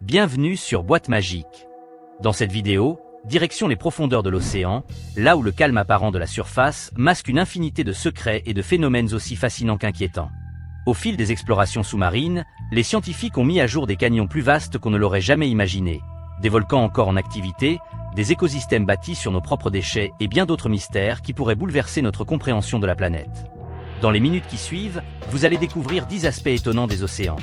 Bienvenue sur Boîte Magique. Dans cette vidéo, direction les profondeurs de l'océan, là où le calme apparent de la surface masque une infinité de secrets et de phénomènes aussi fascinants qu'inquiétants. Au fil des explorations sous-marines, les scientifiques ont mis à jour des canyons plus vastes qu'on ne l'aurait jamais imaginé, des volcans encore en activité, des écosystèmes bâtis sur nos propres déchets et bien d'autres mystères qui pourraient bouleverser notre compréhension de la planète. Dans les minutes qui suivent, vous allez découvrir 10 aspects étonnants des océans.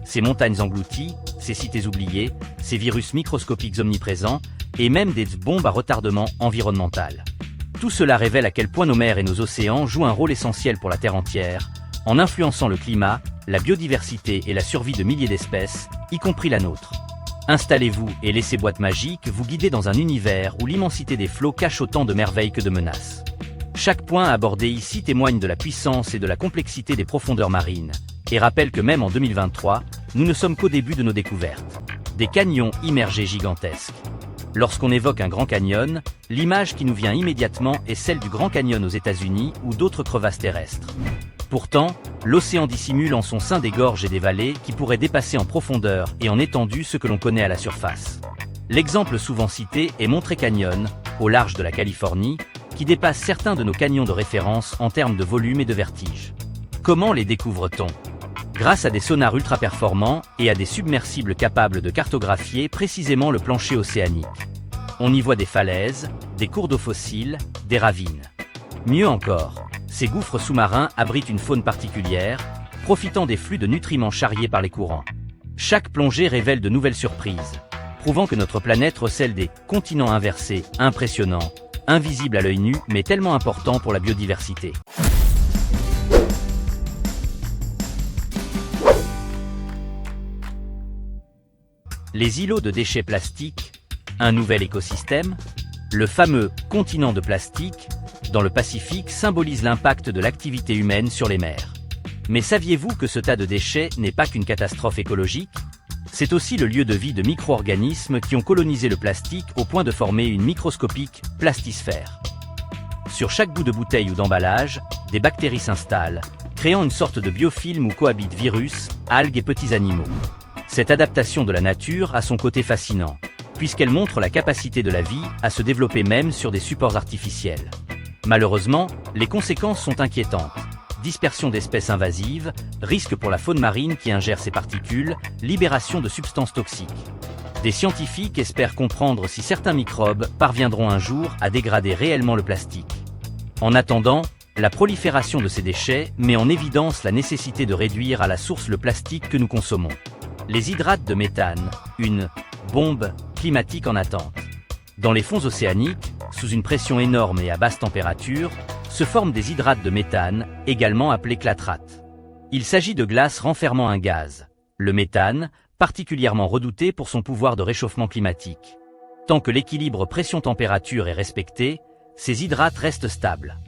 Ces montagnes englouties, ces cités oubliées, ces virus microscopiques omniprésents, et même des bombes à retardement environnemental. Tout cela révèle à quel point nos mers et nos océans jouent un rôle essentiel pour la Terre entière, en influençant le climat, la biodiversité et la survie de milliers d'espèces, y compris la nôtre. Installez-vous et laissez Boîte Magique vous guider dans un univers où l'immensité des flots cache autant de merveilles que de menaces. Chaque point abordé ici témoigne de la puissance et de la complexité des profondeurs marines, et rappelle que même en 2023, nous ne sommes qu'au début de nos découvertes. Des canyons immergés gigantesques. Lorsqu'on évoque un Grand Canyon, l'image qui nous vient immédiatement est celle du Grand Canyon aux États-Unis ou d'autres crevasses terrestres. Pourtant, l'océan dissimule en son sein des gorges et des vallées qui pourraient dépasser en profondeur et en étendue ce que l'on connaît à la surface. L'exemple souvent cité est Monterey Canyon, au large de la Californie, qui dépasse certains de nos canyons de référence en termes de volume et de vertige. Comment les découvre-t-on ? Grâce à des sonars ultra performants et à des submersibles capables de cartographier précisément le plancher océanique. On y voit des falaises, des cours d'eau fossiles, des ravines. Mieux encore, ces gouffres sous-marins abritent une faune particulière, profitant des flux de nutriments charriés par les courants. Chaque plongée révèle de nouvelles surprises, prouvant que notre planète recèle des continents inversés, impressionnants, invisibles à l'œil nu mais tellement importants pour la biodiversité. Les îlots de déchets plastiques, un nouvel écosystème, le fameux continent de plastique, dans le Pacifique symbolise l'impact de l'activité humaine sur les mers. Mais saviez-vous que ce tas de déchets n'est pas qu'une catastrophe écologique ? C'est aussi le lieu de vie de micro-organismes qui ont colonisé le plastique au point de former une microscopique plastisphère. Sur chaque bout de bouteille ou d'emballage, des bactéries s'installent, créant une sorte de biofilm où cohabitent virus, algues et petits animaux. Cette adaptation de la nature a son côté fascinant, puisqu'elle montre la capacité de la vie à se développer même sur des supports artificiels. Malheureusement, les conséquences sont inquiétantes. Dispersion d'espèces invasives, risque pour la faune marine qui ingère ces particules, libération de substances toxiques. Des scientifiques espèrent comprendre si certains microbes parviendront un jour à dégrader réellement le plastique. En attendant, la prolifération de ces déchets met en évidence la nécessité de réduire à la source le plastique que nous consommons. Les hydrates de méthane, une bombe climatique en attente. Dans les fonds océaniques, sous une pression énorme et à basse température, se forment des hydrates de méthane, également appelés clatrates. Il s'agit de glaces renfermant un gaz, le méthane, particulièrement redouté pour son pouvoir de réchauffement climatique. Tant que l'équilibre pression-température est respecté, ces hydrates restent stables.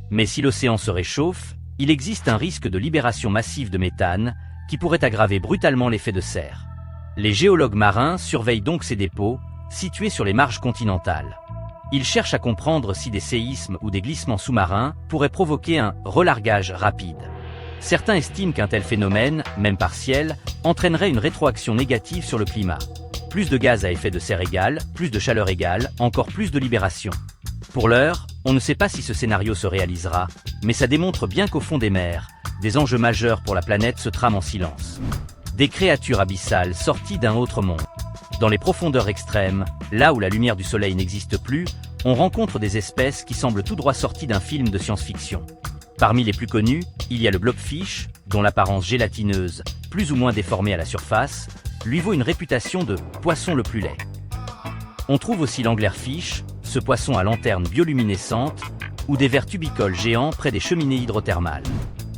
Mais si l'océan se réchauffe, il existe un risque de libération massive de méthane, qui pourrait aggraver brutalement l'effet de serre. Les géologues marins surveillent donc ces dépôts, situés sur les marges continentales. Ils cherchent à comprendre si des séismes ou des glissements sous-marins pourraient provoquer un relargage rapide. Certains estiment qu'un tel phénomène, même partiel, entraînerait une rétroaction négative sur le climat. Plus de gaz à effet de serre égale, plus de chaleur égale, encore plus de libération. Pour l'heure, on ne sait pas si ce scénario se réalisera, mais ça démontre bien qu'au fond des mers, des enjeux majeurs pour la planète se trament en silence. Des créatures abyssales sorties d'un autre monde. Dans les profondeurs extrêmes, là où la lumière du soleil n'existe plus, on rencontre des espèces qui semblent tout droit sorties d'un film de science-fiction. Parmi les plus connus, il y a le blobfish, dont l'apparence gélatineuse, plus ou moins déformée à la surface, lui vaut une réputation de « poisson le plus laid ». On trouve aussi l'anglerfish, ce poisson à lanterne bioluminescente, ou des vers tubicoles géants près des cheminées hydrothermales.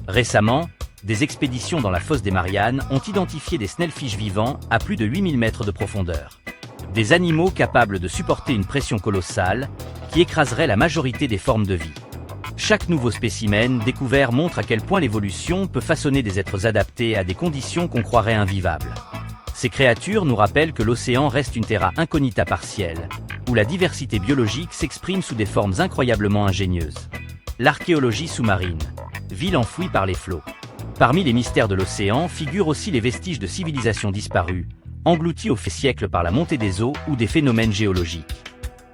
Récemment, des expéditions dans la fosse des Mariannes ont identifié des snellfish vivants à plus de 8000 mètres de profondeur. Des animaux capables de supporter une pression colossale, qui écraserait la majorité des formes de vie. Chaque nouveau spécimen découvert montre à quel point l'évolution peut façonner des êtres adaptés à des conditions qu'on croirait invivables. Ces créatures nous rappellent que l'océan reste une terra incognita partielle, où la diversité biologique s'exprime sous des formes incroyablement ingénieuses. L'archéologie sous-marine. Ville enfouie par les flots. Parmi les mystères de l'océan figurent aussi les vestiges de civilisations disparues, engloutis au fil des siècles par la montée des eaux ou des phénomènes géologiques.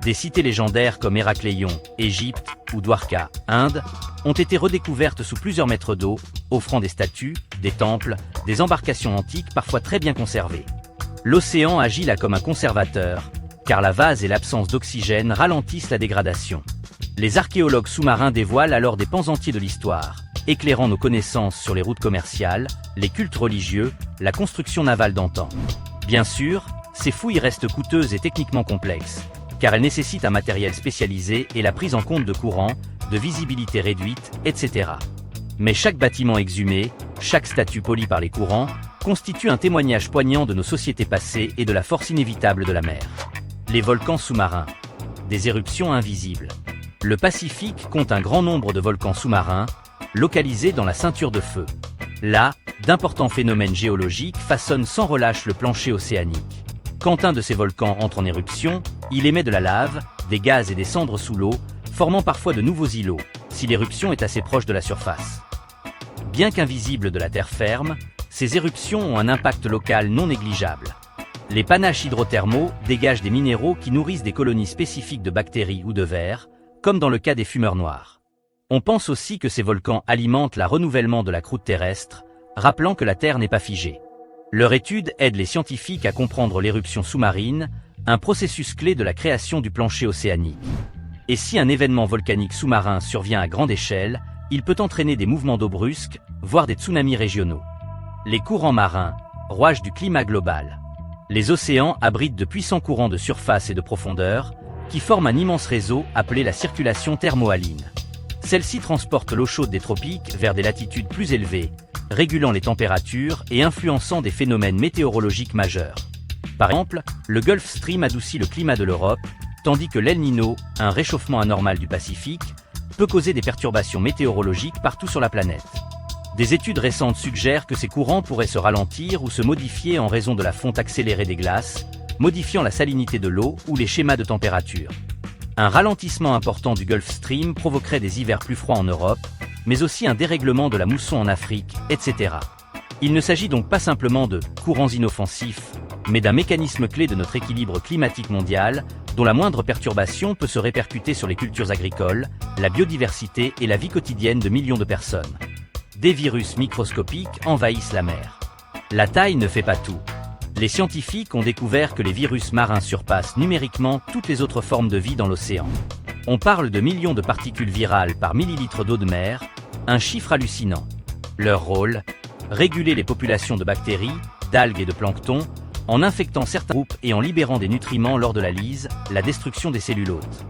Des cités légendaires comme Héracléon, Égypte, ou Dwarka, Inde, ont été redécouvertes sous plusieurs mètres d'eau, offrant des statues, des temples, des embarcations antiques parfois très bien conservées. L'océan agit là comme un conservateur, car la vase et l'absence d'oxygène ralentissent la dégradation. Les archéologues sous-marins dévoilent alors des pans entiers de l'histoire, éclairant nos connaissances sur les routes commerciales, les cultes religieux, la construction navale d'antan. Bien sûr, ces fouilles restent coûteuses et techniquement complexes, car elles nécessitent un matériel spécialisé et la prise en compte de courants, de visibilité réduite, etc. Mais chaque bâtiment exhumé, chaque statue polie par les courants, constitue un témoignage poignant de nos sociétés passées et de la force inévitable de la mer. Les volcans sous-marins. Des éruptions invisibles. Le Pacifique compte un grand nombre de volcans sous-marins, localisés dans la ceinture de feu. Là, d'importants phénomènes géologiques façonnent sans relâche le plancher océanique. Quand un de ces volcans entre en éruption, il émet de la lave, des gaz et des cendres sous l'eau, formant parfois de nouveaux îlots, si l'éruption est assez proche de la surface. Bien qu'invisibles de la terre ferme, ces éruptions ont un impact local non négligeable. Les panaches hydrothermaux dégagent des minéraux qui nourrissent des colonies spécifiques de bactéries ou de vers, comme dans le cas des fumeurs noirs. On pense aussi que ces volcans alimentent le renouvellement de la croûte terrestre, rappelant que la Terre n'est pas figée. Leur étude aide les scientifiques à comprendre l'éruption sous-marine, un processus clé de la création du plancher océanique. Et si un événement volcanique sous-marin survient à grande échelle, il peut entraîner des mouvements d'eau brusques, voire des tsunamis régionaux. Les courants marins, rouages du climat global. Les océans abritent de puissants courants de surface et de profondeur, qui forment un immense réseau appelé la circulation thermohaline. Celle-ci transporte l'eau chaude des tropiques vers des latitudes plus élevées, régulant les températures et influençant des phénomènes météorologiques majeurs. Par exemple, le Gulf Stream adoucit le climat de l'Europe, tandis que l'El Niño, un réchauffement anormal du Pacifique, peut causer des perturbations météorologiques partout sur la planète. Des études récentes suggèrent que ces courants pourraient se ralentir ou se modifier en raison de la fonte accélérée des glaces, modifiant la salinité de l'eau ou les schémas de température. Un ralentissement important du Gulf Stream provoquerait des hivers plus froids en Europe, mais aussi un dérèglement de la mousson en Afrique, etc. Il ne s'agit donc pas simplement de courants inoffensifs, mais d'un mécanisme clé de notre équilibre climatique mondial, dont la moindre perturbation peut se répercuter sur les cultures agricoles, la biodiversité et la vie quotidienne de millions de personnes. Des virus microscopiques envahissent la mer. La taille ne fait pas tout. Les scientifiques ont découvert que les virus marins surpassent numériquement toutes les autres formes de vie dans l'océan. On parle de millions de particules virales par millilitre d'eau de mer, un chiffre hallucinant. Leur rôle, réguler les populations de bactéries, d'algues et de plancton, en infectant certains groupes et en libérant des nutriments lors de la lyse, la destruction des cellules hôtes.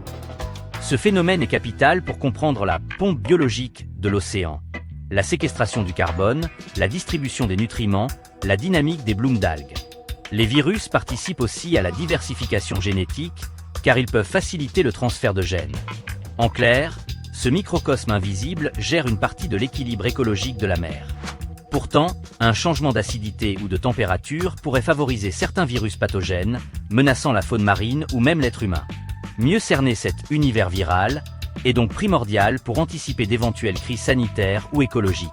Ce phénomène est capital pour comprendre la pompe biologique de l'océan, la séquestration du carbone, la distribution des nutriments, la dynamique des blooms d'algues. Les virus participent aussi à la diversification génétique, car ils peuvent faciliter le transfert de gènes. En clair, ce microcosme invisible gère une partie de l'équilibre écologique de la mer. Pourtant, un changement d'acidité ou de température pourrait favoriser certains virus pathogènes, menaçant la faune marine ou même l'être humain. Mieux cerner cet univers viral est donc primordial pour anticiper d'éventuelles crises sanitaires ou écologiques.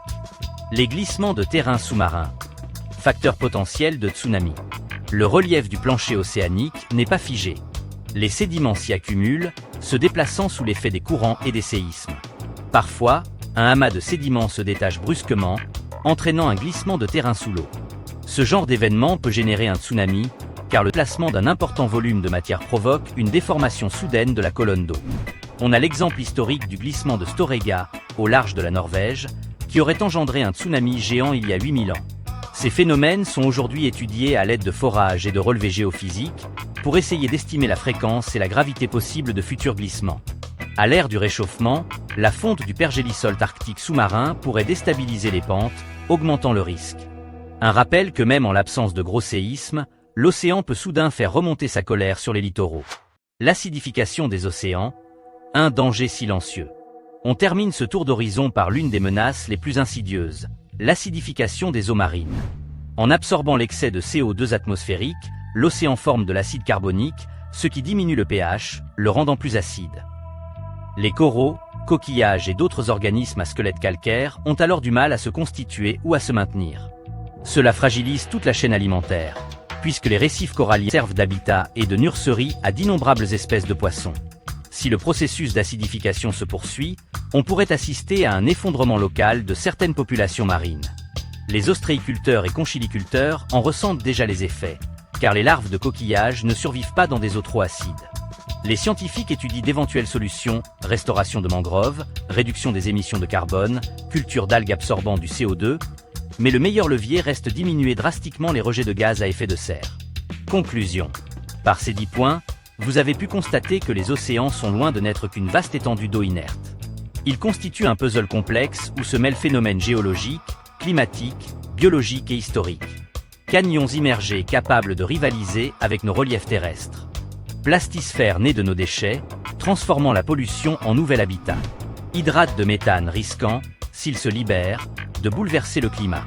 Les glissements de terrain sous-marins. Facteur potentiel de tsunami. Le relief du plancher océanique n'est pas figé. Les sédiments s'y accumulent, se déplaçant sous l'effet des courants et des séismes. Parfois, un amas de sédiments se détache brusquement, entraînant un glissement de terrain sous l'eau. Ce genre d'événement peut générer un tsunami, car le placement d'un important volume de matière provoque une déformation soudaine de la colonne d'eau. On a l'exemple historique du glissement de Storegga, au large de la Norvège, qui aurait engendré un tsunami géant il y a 8000 ans. Ces phénomènes sont aujourd'hui étudiés à l'aide de forages et de relevés géophysiques, pour essayer d'estimer la fréquence et la gravité possible de futurs glissements. À l'ère du réchauffement, la fonte du pergélisol arctique sous-marin pourrait déstabiliser les pentes, augmentant le risque. Un rappel que même en l'absence de gros séismes, l'océan peut soudain faire remonter sa colère sur les littoraux. L'acidification des océans, un danger silencieux. On termine ce tour d'horizon par l'une des menaces les plus insidieuses, l'acidification des eaux marines. En absorbant l'excès de CO2 atmosphérique, l'océan forme de l'acide carbonique, ce qui diminue le pH, le rendant plus acide. Les coraux, coquillages et d'autres organismes à squelette calcaire ont alors du mal à se constituer ou à se maintenir. Cela fragilise toute la chaîne alimentaire, puisque les récifs coralliens servent d'habitat et de nurserie à d'innombrables espèces de poissons. Si le processus d'acidification se poursuit, on pourrait assister à un effondrement local de certaines populations marines. Les ostréiculteurs et conchiliculteurs en ressentent déjà les effets, car les larves de coquillages ne survivent pas dans des eaux trop acides. Les scientifiques étudient d'éventuelles solutions, restauration de mangroves, réduction des émissions de carbone, culture d'algues absorbant du CO2, mais le meilleur levier reste diminuer drastiquement les rejets de gaz à effet de serre. Conclusion. Par ces 10 points, vous avez pu constater que les océans sont loin de n'être qu'une vaste étendue d'eau inerte. Ils constituent un puzzle complexe où se mêlent phénomènes géologiques, climatiques, biologiques et historiques. Canyons immergés capables de rivaliser avec nos reliefs terrestres. Plastisphères nés de nos déchets, transformant la pollution en nouvel habitat. Hydrates de méthane risquant, s'ils se libèrent, de bouleverser le climat.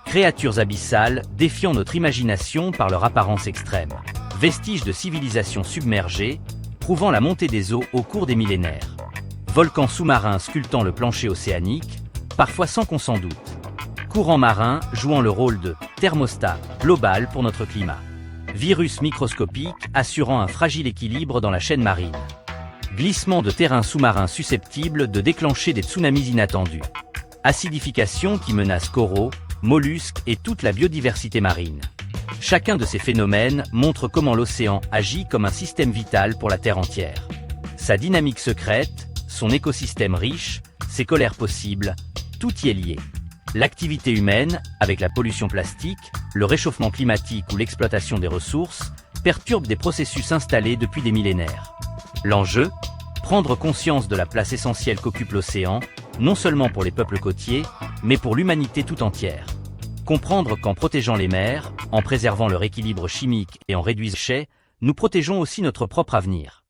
Créatures abyssales défiant notre imagination par leur apparence extrême. Vestiges de civilisations submergées, prouvant la montée des eaux au cours des millénaires. Volcans sous-marins sculptant le plancher océanique, parfois sans qu'on s'en doute. Courants marins jouant le rôle de thermostat global pour notre climat. Virus microscopiques assurant un fragile équilibre dans la chaîne marine. Glissement de terrain sous-marin susceptible de déclencher des tsunamis inattendus. Acidification qui menace coraux, mollusques et toute la biodiversité marine. Chacun de ces phénomènes montre comment l'océan agit comme un système vital pour la Terre entière. Sa dynamique secrète, son écosystème riche, ses colères possibles, tout y est lié. L'activité humaine, avec la pollution plastique, le réchauffement climatique ou l'exploitation des ressources, perturbe des processus installés depuis des millénaires. L'enjeu ? Prendre conscience de la place essentielle qu'occupe l'océan, non seulement pour les peuples côtiers, mais pour l'humanité tout entière. Comprendre qu'en protégeant les mers, en préservant leur équilibre chimique et en réduisant les déchets, nous protégeons aussi notre propre avenir.